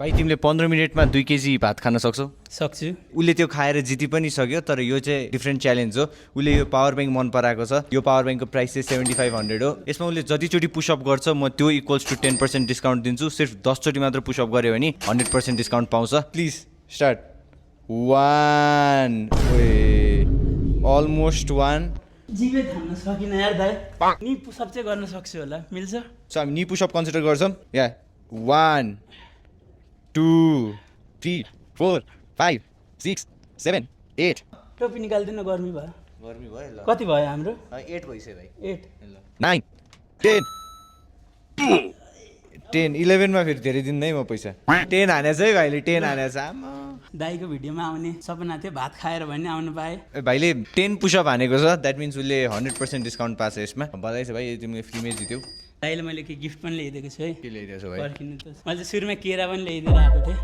भाइ तिमीले 15 मिनेटमा 2 केजी भात खान सक्छौ? सक्छु। उसले त्यो खाएर जिति पनि सक्यो, तर यो चाहिँ डिफ्रेन्ट च्यालेन्ज हो। उसले यो पावर ब्याङ्क मन पराएको छ। यो पावर ब्याङ्कको प्राइस चाहिँ 7500 हो। यसमा उसले जतिचोटि पुसअप गर्छ म त्यो इक्वल्स टु 10% डिस्काउन्ट दिन्छु। सिर्फ 10 चोटि मात्र पुसअप गर्यो भने 100% डिस्काउन्ट पाउँछ। Please start. 1 अलमोस्ट 1। जिभे थाम्न सकिन यार दाइ। नि पुसअप चाहिँ गर्न सक्छु होला, मिल्छ? सो हामी नि पुसअप कन्सिडर गर्छौँ। या 1 2 3 4 5 6 7 8। टोपी निकाल्दिन, गर्मी भयो। गर्मी भयो ल। कति भयो हाम्रो? 8 भइसक्यो भाइ। 8 9 10 10 11 मा फेरि धेरै दिन नै म पैसा 10 हानेछ है भाइले। 10 हानेछ। आमा दाइको भिडियोमा आउने सपना थियो, भात खाएर भने आउनु पाएँ। भाइले 10 पुसअप हानेको छ। द्याट मिन्स उसले 100% डिस्काउन्ट पाएको छ यसमा। बधाई छ भाइ, तिमीले फ्रीमै जित्यौ। दाइले मैले के गिफ्ट पनि ल्याइदिएको छु है। के ल्याइदिएछौ भाइ? पर्खिनु त। मैले चाहिँ सुरुमा केरा पनि ल्याइदिएर आएको थिएँ।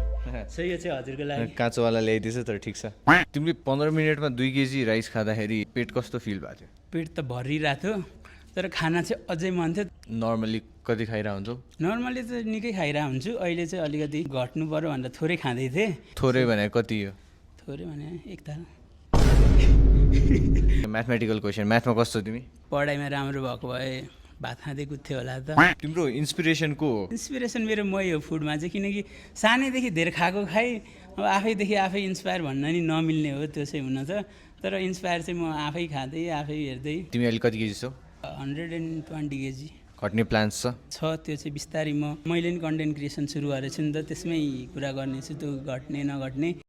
सो यो चाहिँ हजुरको लागि। काँचोवाला ल्याइदिएछ, तर ठिक छ। तिमीले 15 मिनटमा 2 केजी राइस खाँदाखेरि पेट कस्तो फिल भएको थियो? पेट त भरिरहेको थियो, तर खाना चाहिँ अझै मन थियो। नर्मली कति खाइरह हुन्छौ? नर्मली त निकै खाइरहेको हुन्छु। अहिले चाहिँ अलिकति घट्नु पऱ्यो भनेर थोरै खाँदै थिएँ। थोरै भने कति हो? थोरै भने एक ताल। म्याथमेटिकल क्वेसन, म्याथमा कस्तो तिमी? पढाइमा राम्रो भएको भए भात खाँदै कुद्थ्यो होला त। तिम्रो इन्सपिरेसन को हो? इन्सपिरेसन मेरो मै हो फुडमा चाहिँ, किनकि सानैदेखि धेरै खाएको खाइ अब आफैदेखि आफै इन्सपायर भन्न नि नमिल्ने हो, त्यो चाहिँ हुन त। तर इन्सपायर चाहिँ म आफै खाँदै आफै हेर्दै। तिमी अहिले कति केजी छौ? 120 केजी घट्ने प्लान्स छ। त्यो चाहिँ बिस्तारै मैले नि कन्टेन्ट क्रिएसन सुरु गरेको छु नि त, त्यसमै कुरा गर्नेछु, त्यो घट्ने नघट्ने।